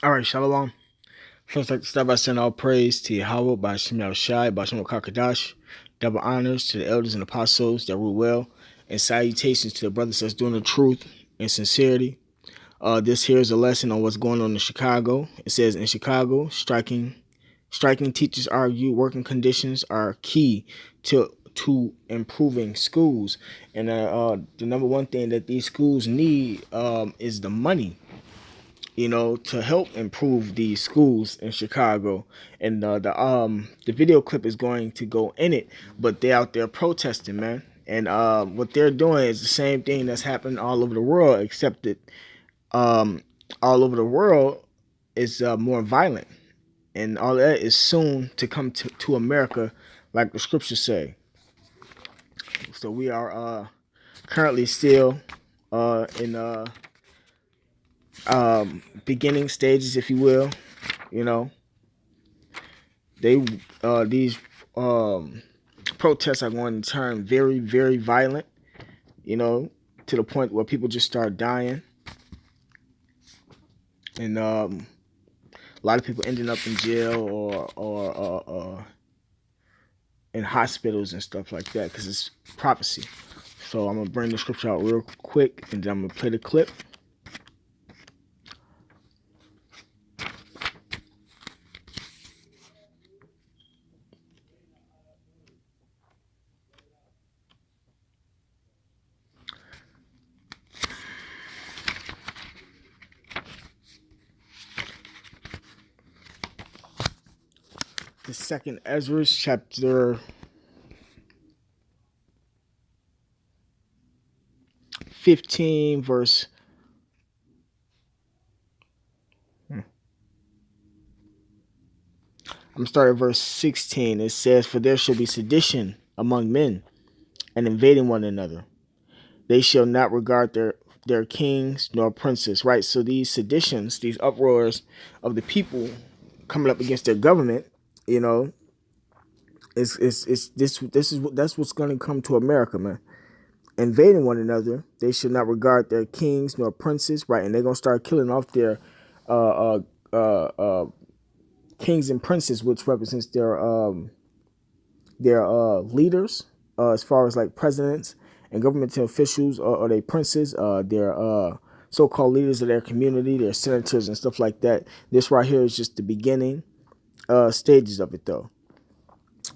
All right, Shalom. First, I'd like to start by saying all praise to Yahweh by Shem Shai, by Shem Kakadash. Double honors to the elders and apostles that rule well, and salutations to the brothers that's doing the truth and sincerity. This here is a lesson on what's going on in Chicago. It says in Chicago, striking teachers argue working conditions are key to improving schools, and the number one thing that these schools need is the money, to help improve the schools in Chicago. And the video clip is going to go in it, but they're out there protesting, man. And what they're doing is the same thing that's happening all over the world, except that all over the world is more violent, and all that is soon to come to America, like the scriptures say. So we are currently still in beginning stages, if you will. You know, these protests are going to turn very, very violent. To the point where people just start dying, and a lot of people ending up in jail or in hospitals and stuff like that because it's prophecy. So I'm gonna bring the scripture out real quick, and then I'm gonna play the clip. The second Ezra chapter 15 verse I'm starting at verse 16. It says, "For there shall be sedition among men, and invading one another. They shall not regard their kings nor princes." Right. So these seditions, these uproars of the people coming up against their government, that's what's going to come to America, man. Invading one another, they should not regard their kings nor princes, right? And they're gonna start killing off their uh, uh, uh, kings and princes, which represents their leaders, as far as like presidents and governmental officials, or they princes, their so-called leaders of their community, their senators and stuff like that. This right here is just the beginning stages of it, though.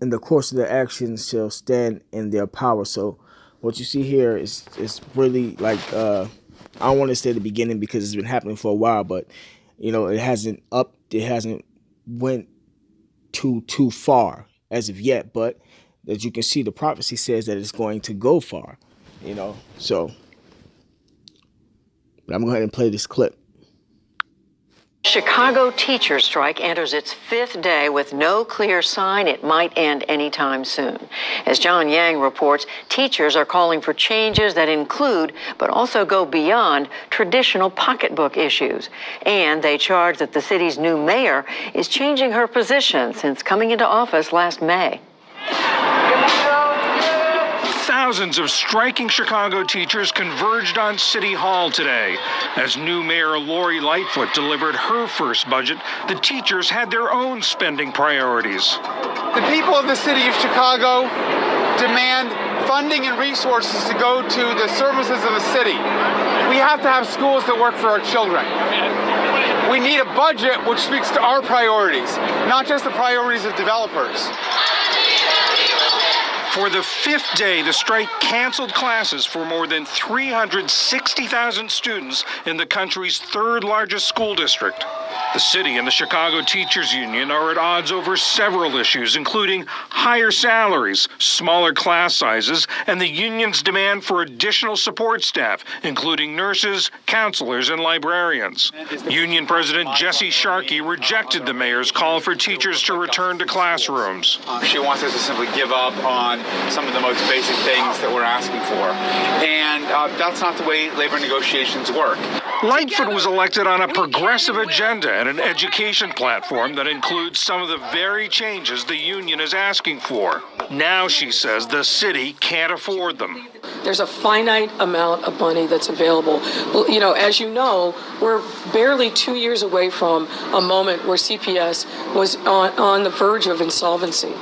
In the course of their actions shall stand in their power. So what you see here is really like I don't want to say the beginning because it's been happening for a while, but it hasn't went too far as of yet. But as you can see, the prophecy says that it's going to go far. So but I'm going to go ahead and play this clip. Chicago teacher strike enters its fifth day with no clear sign it might end anytime soon. As John Yang reports, teachers are calling for changes that include, but also go beyond, traditional pocketbook issues. And they charge that the city's new mayor is changing her position since coming into office last May. Thousands of striking Chicago teachers converged on City Hall today. As new Mayor Lori Lightfoot delivered her first budget, the teachers had their own spending priorities. The people of the city of Chicago demand funding and resources to go to the services of the city. We have to have schools that work for our children. We need a budget which speaks to our priorities, not just the priorities of developers. For the fifth day, the strike canceled classes for more than 360,000 students in the country's third largest school district. The city and the Chicago Teachers Union are at odds over several issues, including higher salaries, smaller class sizes, and the union's demand for additional support staff, including nurses, counselors, and librarians. Union President Jesse Sharkey rejected the mayor's call for teachers to return to classrooms. She wants us to simply give up on some of the most basic things that we're asking for. And that's not the way labor negotiations work. Lightfoot was elected on a progressive agenda and an education platform that includes some of the very changes the union is asking for. Now, she says, the city can't afford them. There's a finite amount of money that's available. You know, as you know, we're barely 2 years away from a moment where CPS was on the verge of insolvency.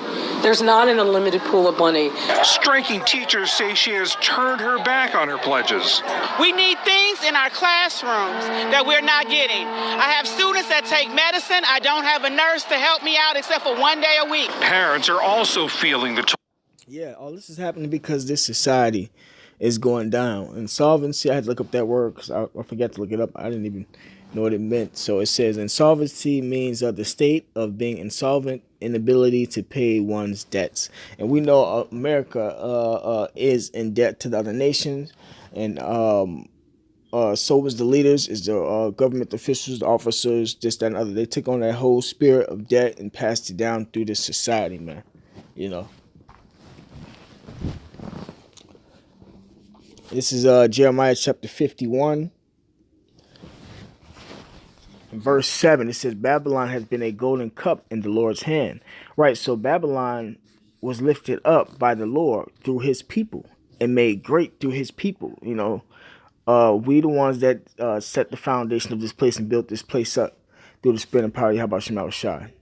There's not an unlimited pool of money. Striking teachers say she has turned her back on her pledges. We need things in our classrooms that we're not getting. I have students that take medicine. I don't have a nurse to help me out except for 1 day a week. Parents are also feeling the toll. Yeah, all this is happening because this society is going down. Insolvency, I had to look up that word because I forgot to look it up. I didn't even know what it meant. So it says insolvency means the state of being insolvent, inability to pay one's debts. And we know America is in debt to the other nations. And so is the leaders, is the government officials, the officers, this, that, and other. They took on that whole spirit of debt and passed it down through this society, man. You know. This is Jeremiah chapter 51, verse 7. It says, Babylon has been a golden cup in the Lord's hand. Right, so Babylon was lifted up by the Lord through his people and made great through his people. You know, we the ones that set the foundation of this place and built this place up through the spirit and power of Yahweh Shema Shai.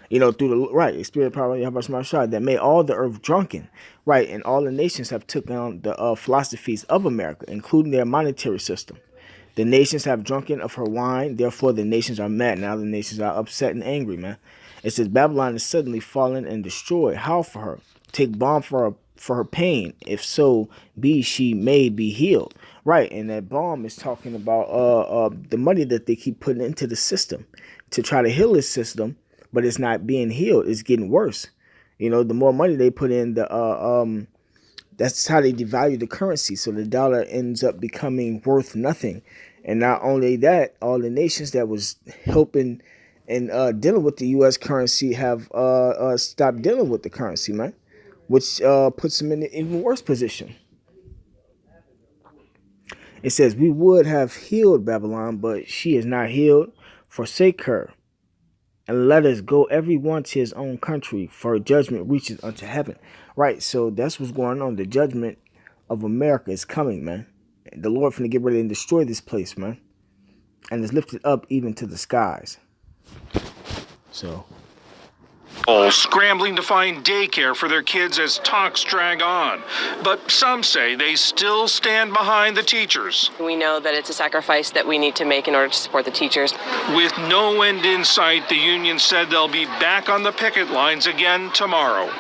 You know, through the spirit and power of Yahweh Shema Shai that made all the earth drunken. Right, and all the nations have taken on the philosophies of America, including their monetary system. The nations have drunken of her wine, therefore the nations are mad. Now the nations are upset and angry, man. It says Babylon is suddenly fallen and destroyed. How for her? Take balm for her pain, if so be she may be healed. Right, and that balm is talking about the money that they keep putting into the system to try to heal this system, but it's not being healed. It's getting worse. You know, the more money they put in, that's how they devalue the currency. So the dollar ends up becoming worth nothing. And not only that, all the nations that was helping and dealing with the U.S. currency have stopped dealing with the currency, man, which puts them in an even worse position. It says, we would have healed Babylon, but she is not healed. Forsake her. And let us go every one to his own country, for judgment reaches unto heaven. Right, so that's what's going on. The judgment of America is coming, man. The Lord finna get ready and destroy this place, man. And it's lifted up even to the skies. So. All scrambling to find daycare for their kids as talks drag on. But some say they still stand behind the teachers. We know that it's a sacrifice that we need to make in order to support the teachers. With no end in sight, the union said they'll be back on the picket lines again tomorrow.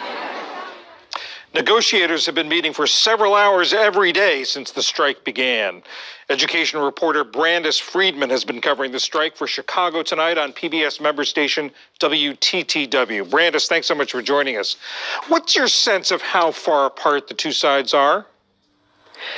Negotiators have been meeting for several hours every day since the strike began. Education reporter Brandis Friedman has been covering the strike for Chicago Tonight on PBS member station WTTW. Brandis, thanks so much for joining us. What's your sense of how far apart the two sides are?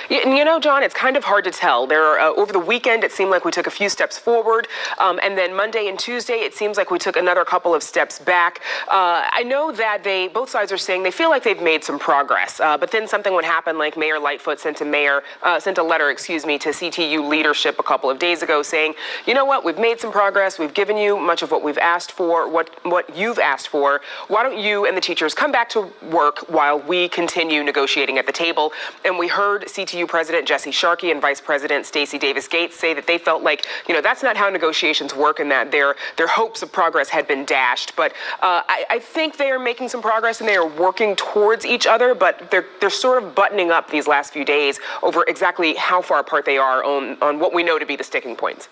You know, John, it's kind of hard to tell. Over the weekend, it seemed like we took a few steps forward, and then Monday and Tuesday, it seems like we took another couple of steps back. I know that both sides are saying they feel like they've made some progress, but then something would happen, like Mayor Lightfoot sent a letter, to CTU leadership a couple of days ago saying, you know what, we've made some progress, we've given you much of what we've asked for, what you've asked for. Why don't you and the teachers come back to work while we continue negotiating at the table? And we heard CTU President Jesse Sharkey and Vice President Stacey Davis Gates say that they felt like, that's not how negotiations work, and that their hopes of progress had been dashed. But I think they are making some progress and they are working towards each other, but they're sort of buttoning up these last few days over exactly how far apart they are on what we know to be the sticking points.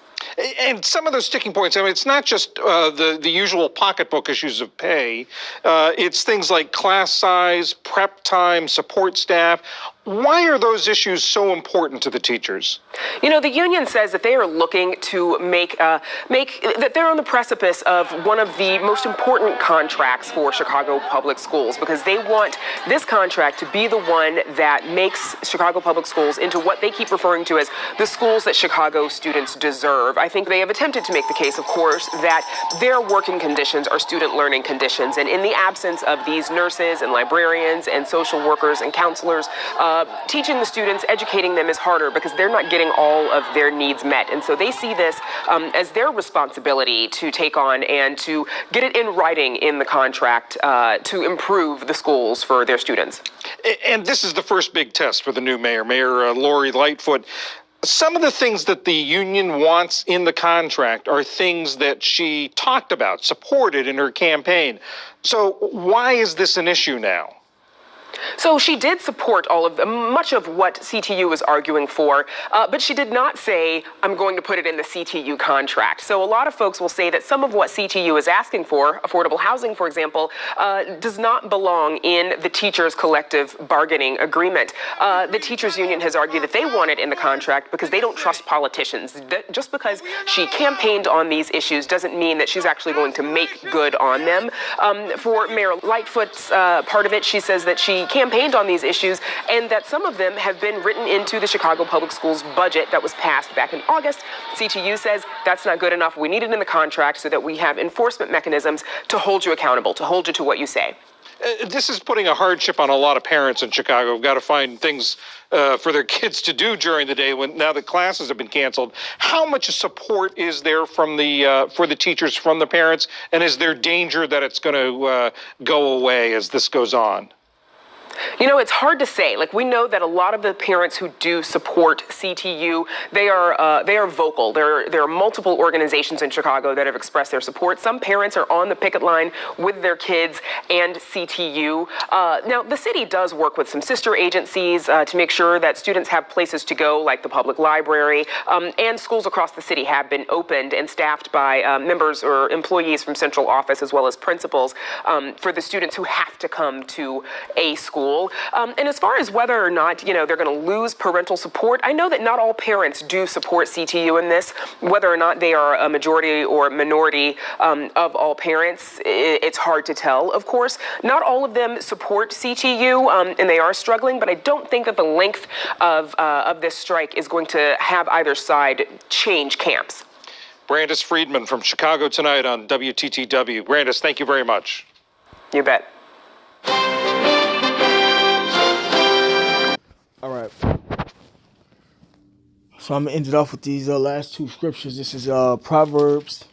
And some of those sticking points, I mean, it's not just the usual pocketbook issues of pay. It's things like class size, prep time, support staff. Why are those issues so important to the teachers? The union says that they are looking to make that they're on the precipice of one of the most important contracts for Chicago Public Schools, because they want this contract to be the one that makes Chicago Public Schools into what they keep referring to as the schools that Chicago students deserve. I think they have attempted to make the case, of course, that their working conditions are student learning conditions. And in the absence of these nurses and librarians and social workers and counselors, teaching the students, educating them is harder because they're not getting all of their needs met. And so they see this as their responsibility to take on and to get it in writing in the contract to improve the schools for their students. And this is the first big test for the new mayor, Mayor Lori Lightfoot. Some of the things that the union wants in the contract are things that she talked about, supported in her campaign. So why is this an issue now? So she did support much of what CTU was arguing for, but she did not say, I'm going to put it in the CTU contract. So a lot of folks will say that some of what CTU is asking for, affordable housing, for example, does not belong in the teachers' collective bargaining agreement. The teachers union has argued that they want it in the contract because they don't trust politicians. Just because she campaigned on these issues doesn't mean that she's actually going to make good on them. For Mayor Lightfoot's part of it, she says that she campaigned on these issues and that some of them have been written into the Chicago Public Schools budget that was passed back in August. CTU says that's not good enough. We need it in the contract so that we have enforcement mechanisms to hold you accountable, to hold you to what you say. This is putting a hardship on a lot of parents in Chicago who've got to find things for their kids to do during the day now that classes have been canceled. How much support is there from for the teachers, from the parents, and is there danger that it's going to go away as this goes on? You know, it's hard to say. Like, we know that a lot of the parents who do support CTU, they are vocal. There are multiple organizations in Chicago that have expressed their support. Some parents are on the picket line with their kids and CTU. Now, the city does work with some sister agencies to make sure that students have places to go, like the public library, and schools across the city have been opened and staffed by members or employees from central office as well as principals for the students who have to come to a school. And as far as whether or not, they're going to lose parental support, I know that not all parents do support CTU in this. Whether or not they are a majority or minority of all parents, it's hard to tell, of course. Not all of them support CTU, and they are struggling, but I don't think that the length of this strike is going to have either side change camps. Brandis Friedman from Chicago Tonight on WTTW. Brandis, thank you very much. You bet. All right. So I'm going to end it off with these last two scriptures. This is Proverbs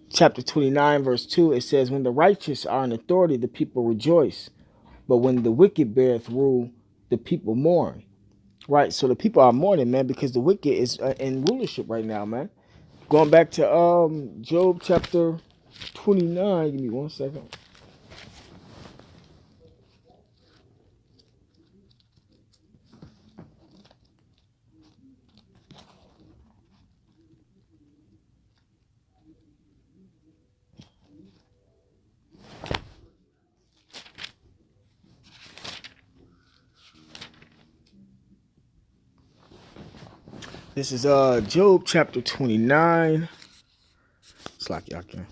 chapter 29, verse 2. It says, when the righteous are in authority, the people rejoice. But when the wicked beareth rule, the people mourn. Right? So the people are mourning, man, because the wicked is in rulership right now, man. Going back to Job chapter 29. Give me 1 second. This is Job chapter 29. It's like y'all can.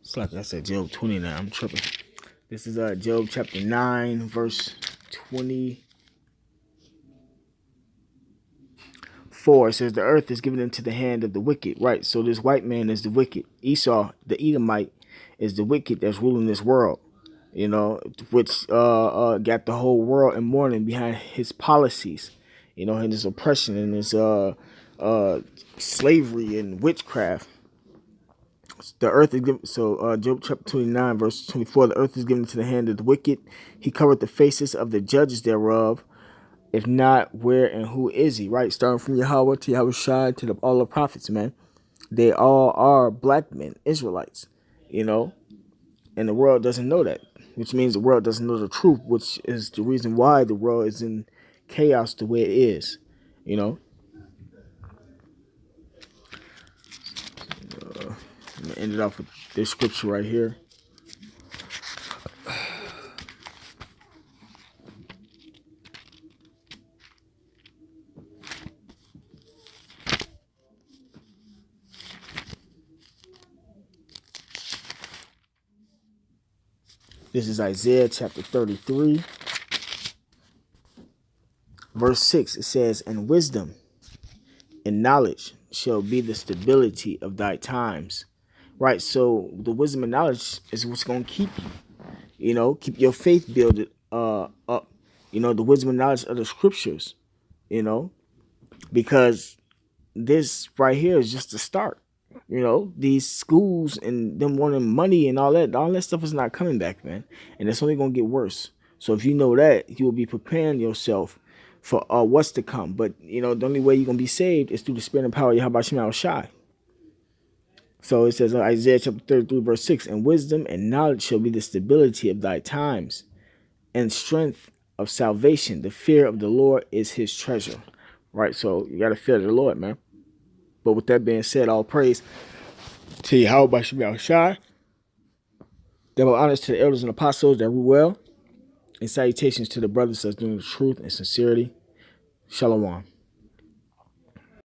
It's like I said, Job 29. I'm tripping. This is Job chapter 9, verse 24. It says, the earth is given into the hand of the wicked. Right, so this white man is the wicked. Esau, the Edomite, is the wicked that's ruling this world. Which got the whole world in mourning behind his policies. And his oppression and his slavery and witchcraft. The earth is given, so Job chapter 29, verse 24, the earth is given into the hand of the wicked. He covered the faces of the judges thereof. If not, where and who is he? Right? Starting from Yahweh to Yahushua to all the prophets, man. They all are black men, Israelites, and the world doesn't know that, which means the world doesn't know the truth, which is the reason why the world is in chaos the way it is, I'm going to end it off with this scripture right here. This is Isaiah chapter 33, verse 6. It says, "And wisdom and knowledge shall be the stability of thy times." Right? So the wisdom and knowledge is what's going to keep you. You know, keep your faith builded up. You know, the wisdom and knowledge of the scriptures. You know, because this right here is just the start. You know, these schools and them wanting money and all that stuff is not coming back, man. And it's only gonna get worse. So if you know that, you will be preparing yourself for what's to come. But you know, the only way you're gonna be saved is through the spirit and power of Yahweh Shema Shai. So it says Isaiah chapter 33, verse 6, "And wisdom and knowledge shall be the stability of thy times, and strength of salvation. The fear of the Lord is his treasure." Right? So you gotta fear the Lord, man. But with that being said, all praise to Yahweh Shema Shai. Double honors to the elders and apostles that rule well. And salutations to the brothers that's doing the truth and sincerity. Shalom.